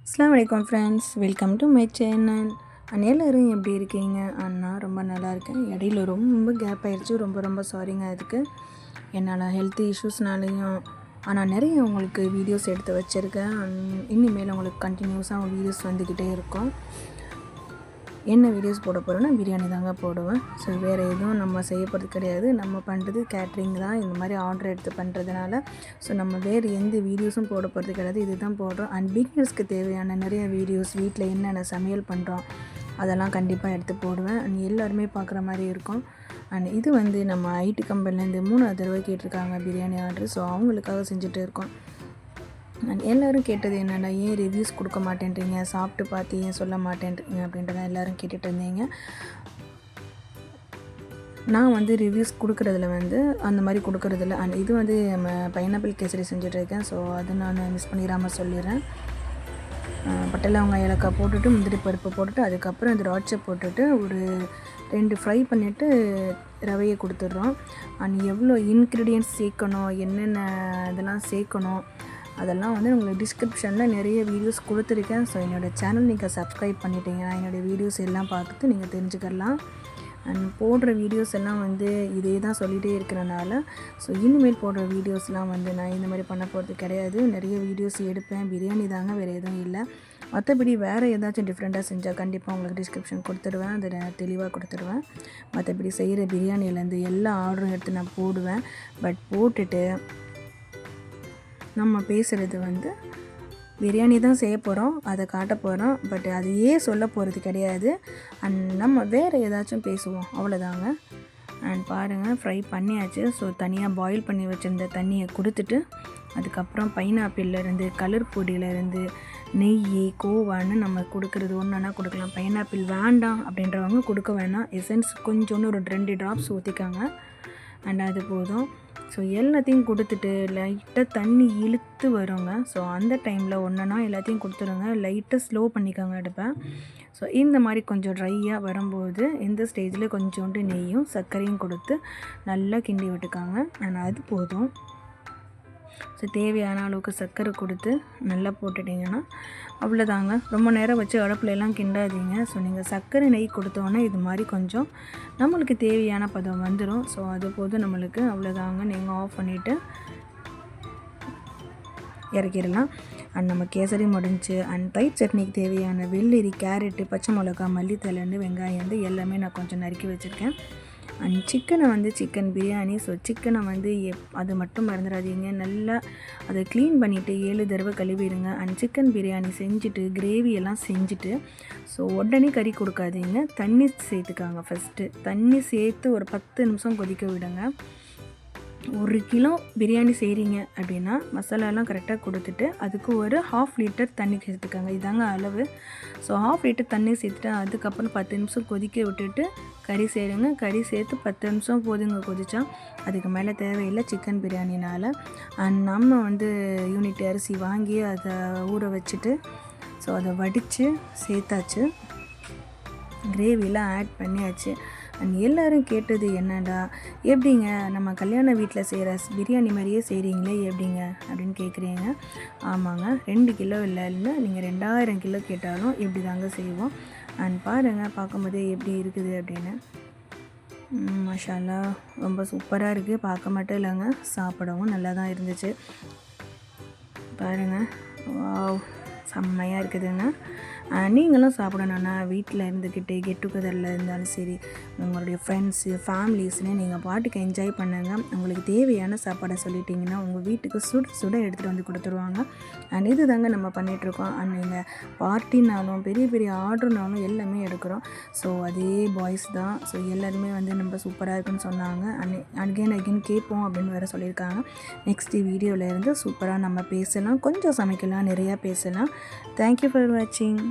அஸ்ஸலாமு அலைக்கும் friends, welcome to my channel. எல்லோரும் எப்படி இருக்கீங்க? நான் ரொம்ப நல்லா இருக்கேன். இடையில ரொம்ப கேப் ஆயிடுச்சு. ரொம்ப சாரிங்க அதுக்கு. என்னால் ஹெல்த் இஷ்யூஸ்னாலையும் ஆனால் நிறைய உங்களுக்கு வீடியோஸ் எடுத்து வச்சுருக்கேன். இனிமேல் உங்களுக்கு கண்டினியூஸாக வீடியோஸ் வந்துக்கிட்டே இருக்கும். என்ன வீடியோஸ் போட போகிறோன்னா பிரியாணி தாங்க போடுவேன். ஸோ வேறு எதுவும் நம்ம செய்ய போகிறது கிடையாது. நம்ம பண்ணுறது கேட்ரிங் தான். இந்த மாதிரி ஆர்டர் எடுத்து பண்ணுறதுனால ஸோ நம்ம வேறு எந்த வீடியோஸும் போட போகிறது கிடையாது. இது தான் போடுறோம். அண்ட் பிகினர்ஸ்க்கு தேவையான நிறைய வீடியோஸ், வீட்டில் என்னென்ன சமையல் பண்ணுறோம் அதெல்லாம் கண்டிப்பாக எடுத்து போடுவேன். அண்ட் எல்லாருமே பார்க்குற மாதிரி இருக்கும். அண்ட் இது வந்து நம்ம ஐடி கம்பெனிலேருந்து 3வது தடவை கேட்டிருக்காங்க பிரியாணி ஆர்டர். ஸோ அவங்களுக்காக செஞ்சுட்டு இருக்கோம். எல்லோரும் கேட்டது என்னென்னா, ஏன் ரிவ்யூஸ் கொடுக்க மாட்டேன்றீங்க, சாப்பிட்டு பார்த்து ஏன் சொல்ல மாட்டேன்றீங்க அப்படின்றத எல்லோரும் கேட்டுட்டு இருந்தீங்க. நான் வந்து ரிவ்யூஸ் கொடுக்குறதுல வந்து அந்த மாதிரி கொடுக்குறதில்ல. அண்ட் இது வந்து நம்ம பைனாப்பிள் கேசரி செஞ்சுட்ருக்கேன். ஸோ அது நான் மிஸ் பண்ணிடாமல் சொல்லிடுறேன். பட்டை லவங்கம் ஏலக்காய் போட்டுட்டு முந்திரி பருப்பு போட்டுட்டு அதுக்கப்புறம் அந்த திராட்சை போட்டுட்டு ஒரு 2 ஃப்ரை பண்ணிவிட்டு ரவையை கொடுத்துட்றோம். அண்ட் எவ்வளோ இன்க்ரீடியன்ட்ஸ் சேர்க்கணும், என்னென்ன இதெல்லாம் சேர்க்கணும் அதெல்லாம் வந்து உங்களுக்கு டிஸ்கிரிப்ஷனில் நிறைய வீடியோஸ் கொடுத்துருக்கேன். ஸோ என்னோடய சேனல் நீங்கள் சப்ஸ்கிரைப் பண்ணிட்டீங்கன்னா என்னோடய வீடியோஸ் எல்லாம் பார்த்துட்டு நீங்கள் தெரிஞ்சுக்கலாம். அண்ட் போடுற வீடியோஸ் எல்லாம் வந்து இதே தான் சொல்லிகிட்டே இருக்கிறனால ஸோ இனிமேல் போடுற வீடியோஸ்லாம் வந்து நான் இந்த மாதிரி பண்ண போகிறது கிடையாது. நிறைய வீடியோஸ் எடுப்பேன். பிரியாணி தாங்க, வேறு எதுவும் இல்லை. மற்றபடி வேறு ஏதாச்சும் டிஃப்ரெண்ட்டாக செஞ்சால் கண்டிப்பாக உங்களுக்கு டிஸ்கிரிப்ஷன் கொடுத்துடுவேன். அதை நான் தெளிவாக கொடுத்துடுவேன். மற்றபடி செய்கிற பிரியாணிலேருந்து எல்லா ஆர்டரும் எடுத்து நான் போடுவேன். பட் போட்டுட்டு நம்ம பேசுகிறது வந்து பிரியாணி தான் செய்ய போகிறோம், அதை காட்ட போகிறோம். பட் அதையே சொல்ல போகிறது கிடையாது. அண்ட் நம்ம வேறு ஏதாச்சும் பேசுவோம், அவ்வளோதாங்க. அண்ட் பாருங்கள், ஃப்ரை பண்ணியாச்சு. ஸோ தனியாக பாயில் பண்ணி வச்சுருந்த தண்ணியை கொடுத்துட்டு அதுக்கப்புறம் பைனாப்பிள்லேருந்து, கலர் பொடியிலேருந்து, நெய், கோவான்னு நம்ம கொடுக்குறது ஒன்றா கொடுக்கலாம். பைனாப்பிள் வேண்டாம் அப்படின்றவங்க கொடுக்க வேணாம். எசன்ஸ் கொஞ்சோன்னு ஒரு 2 ட்ராப்ஸ் ஊற்றிக்காங்க. அண்ட் அது போதும். ஸோ எல்லாத்தையும் கொடுத்துட்டு லைட்டாக தண்ணி இழுத்து வருங்க. ஸோ அந்த டைமில் ஒன்றுனா எல்லாத்தையும் கொடுத்துருங்க. லைட்டாக ஸ்லோ பண்ணிக்கோங்க அடுப்பை. ஸோ இந்த மாதிரி கொஞ்சம் ட்ரையாக வரும்போது இந்த ஸ்டேஜில் கொஞ்சோண்டு நெய்யும் சர்க்கரையும் கொடுத்து நல்லா கிண்டி விட்டுக்காங்க. ஆனால் அது போதும். ஸோ தேவையான அளவுக்கு சர்க்கரை கொடுத்து நல்லா போட்டுட்டிங்கன்னா அவ்வளோதாங்க. ரொம்ப நேரம் வச்சு அடுப்புலலாம் கிண்டாதீங்க. ஸோ நீங்கள் சர்க்கரை நெய் கொடுத்தோன்னே இது மாதிரி கொஞ்சம் நம்மளுக்கு தேவையான பதம் வந்துடும். ஸோ அது போதும் நம்மளுக்கு, அவ்வளோதாங்க. நீங்கள் ஆஃப் பண்ணிவிட்டு இறக்கிடலாம். அண்ட் நம்ம கேசரி முடிஞ்சு. அண்ட் தயிர் சட்னிக்கு தேவையான வெள்ளரி, கேரட்டு, பச்சை மிளகா, மல்லித்தலைன்னு வெங்காயம் எல்லாமே நான் கொஞ்சம் நறுக்கி வச்சுருக்கேன். அண்ட் சிக்கனை வந்து சிக்கன் பிரியாணி. ஸோ சிக்கனை வந்து அது மட்டும் மறந்துடாதீங்க, நல்லா அதை க்ளீன் பண்ணிவிட்டு 7 தடவை கழுவிடுங்க. அண்ட் சிக்கன் பிரியாணி செஞ்சுட்டு கிரேவியெல்லாம் செஞ்சுட்டு ஸோ உடனே கறி கொடுக்காதீங்க, தண்ணி சேர்த்துக்காங்க. ஃபஸ்ட்டு தண்ணி சேர்த்து ஒரு 10 நிமிஷம் கொதிக்க விடுங்க. 1 கிலோ பிரியாணி செய்கிறீங்க அப்படின்னா மசாலாலாம் கரெக்டாக கொடுத்துட்டு அதுக்கு ஒரு 1/2 லிட்டர் தண்ணி சேர்த்துக்காங்க. இதாங்க அளவு. ஸோ 1/2 லிட்டர் தண்ணி சேர்த்துட்டு அதுக்கப்புறம் 10 நிமிஷம் கொதிக்க விட்டுட்டு கறி சேருங்க. கறி சேர்த்து 10 நிமிஷம் போதுங்க கொதிச்சா. அதுக்கு மேலே தேவையில்லை சிக்கன் பிரியாணினால். அண்ட் நம்ம வந்து யூனிட் அரிசி வாங்கி அதை ஊற வச்சுட்டு ஸோ அதை வடித்து சேர்த்தாச்சு. கிரேவிலாம் ஆட் பண்ணியாச்சு. அண்ட் எல்லோரும் கேட்டது என்னடா, எப்படிங்க நம்ம கல்யாண வீட்டில் செய்கிற பிரியாணி மாதிரியே செய்கிறீங்களே எப்படிங்க அப்படின்னு கேட்குறீங்க. ஆமாங்க, 2 கிலோ இல்லைன்னு நீங்கள் 2000 கிலோ கேட்டாலும் இப்படி தாங்க செய்வோம். அண்ட் பாருங்கள், பார்க்கும்போதே எப்படி இருக்குது அப்படின்னு. மாஷாஅல்லாஹ், ரொம்ப சூப்பராக இருக்குது. பார்க்க மட்டும் இல்லைங்க, சாப்பிடவும் நல்லா தான் இருந்துச்சு. பாருங்கள், வாவ், செம்மையாக இருக்குதுங்க. நீங்களும் சாப்பிடணுன்னா வீட்டில் இருந்துக்கிட்டு கெட் டுகெதரில் இருந்தாலும் சரி, உங்களுடைய ஃப்ரெண்ட்ஸு, ஃபேமிலிஸ்னு நீங்கள் பாட்டுக்கு என்ஜாய் பண்ணுங்கள். உங்களுக்கு தேவையான சாப்பாடை சொல்லிட்டிங்கன்னா உங்கள் வீட்டுக்கு சுட எடுத்துகிட்டு வந்து கொடுத்துருவாங்க. அண்ட் இது தாங்க நம்ம பண்ணிகிட்ருக்கோம். அண்ட் நீங்கள் பார்ட்டினாலும் பெரிய ஆர்டர்னாலும் எல்லாமே எடுக்கிறோம். ஸோ அதே பாய்ஸ் தான். ஸோ எல்லாருமே வந்து நம்ம சூப்பராக இருக்குன்னு சொன்னாங்க. அகெயின் கேட்போம் அப்படின்னு வேறு சொல்லியிருக்காங்க. நெக்ஸ்ட் வீடியோவில் இருந்து சூப்பராக நம்ம பேசலாம், கொஞ்சம் சமைக்கலாம், நிறையா பேசலாம். தேங்க்யூ ஃபார் வாட்சிங்.